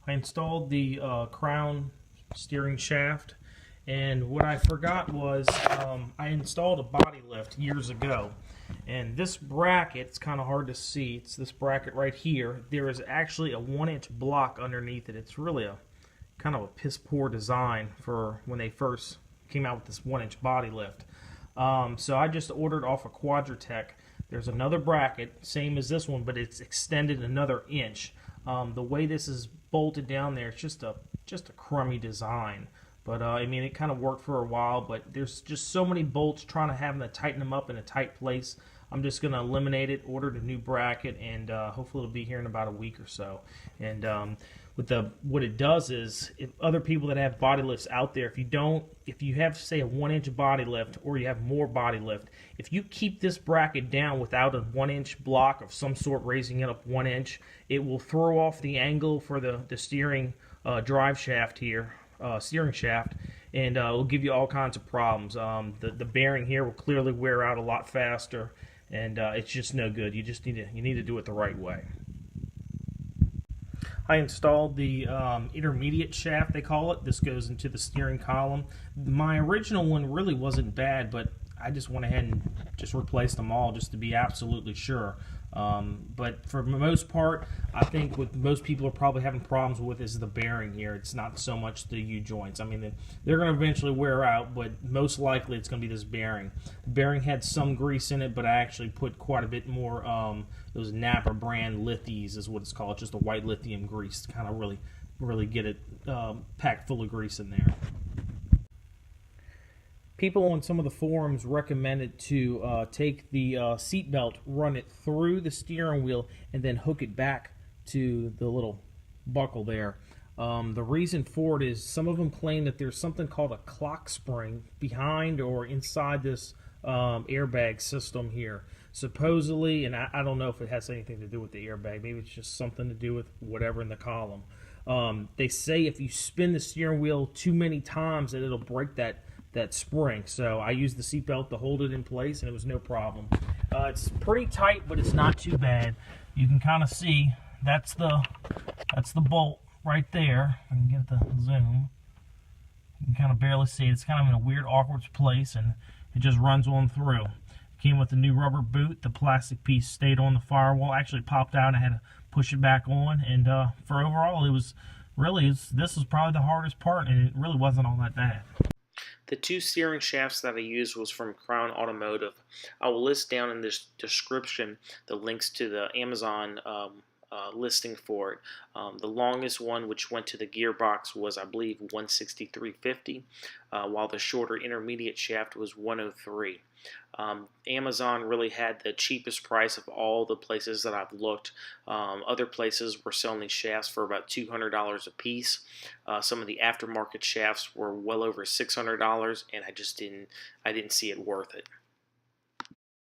I installed the crown steering shaft, and what I forgot was I installed a body lift years ago, and this bracket, it's kind of hard to see, it's this bracket right here. There is actually a 1-inch block underneath it. It's really a kind of a piss poor design for when they first came out with this 1-inch body lift. So I just ordered off of Quadratech. There's another bracket, same as this one, but it's extended another inch. The way this is bolted down there, it's just a crummy design. But I mean, it kind of worked for a while, but there's just so many bolts trying to have them to tighten them up in a tight place. I'm just going to eliminate it, ordered a new bracket, and hopefully it'll be here in about a week or so. And what it does is, if other people that have body lifts out there, if you have, say, a 1-inch body lift, or you have more body lift, if you keep this bracket down without a 1-inch block of some sort raising it up 1 inch, it will throw off the angle for the steering drive shaft here, steering shaft, and it will give you all kinds of problems. The bearing here will clearly wear out a lot faster, and it's just no good. You need to do it the right way. I installed the intermediate shaft, they call it. This goes into the steering column. My original one really wasn't bad, but I just went ahead and just replaced them all just to be absolutely sure. But for the most part, I think what most people are probably having problems with is the bearing here. It's not so much the U-joints. I mean, they're going to eventually wear out, but most likely it's going to be this bearing. The bearing had some grease in it, but I actually put quite a bit more. It was Napa brand lithies is what it's called, just a white lithium grease to kind of really get it packed full of grease in there. People on some of the forums recommended to take the seat belt, run it through the steering wheel, and then hook it back to the little buckle there. The reason for it is some of them claim that there's something called a clock spring behind or inside this airbag system here. Supposedly, and I don't know if it has anything to do with the airbag, maybe it's just something to do with whatever in the column. They say if you spin the steering wheel too many times that it'll break that spring. So I used the seatbelt to hold it in place, and it was no problem. It's pretty tight, but it's not too bad. You can kind of see that's the bolt right there. I can get the zoom. You can kind of barely see it. It's kind of in a weird, awkward place, and it just runs on through. It came with a new rubber boot. The plastic piece stayed on the firewall. Actually popped out. I had to push it back on, and for overall, it was really this was probably the hardest part, and it really wasn't all that bad. The two steering shafts that I used was from Crown Automotive. I will list down in this description the links to the Amazon listing for it. The longest one, which went to the gearbox, was I believe 163.50, while the shorter intermediate shaft was 103. Amazon really had the cheapest price of all the places that I've looked. Other places were selling these shafts for about $200 a piece. Some of the aftermarket shafts were well over $600, and I didn't see it worth it.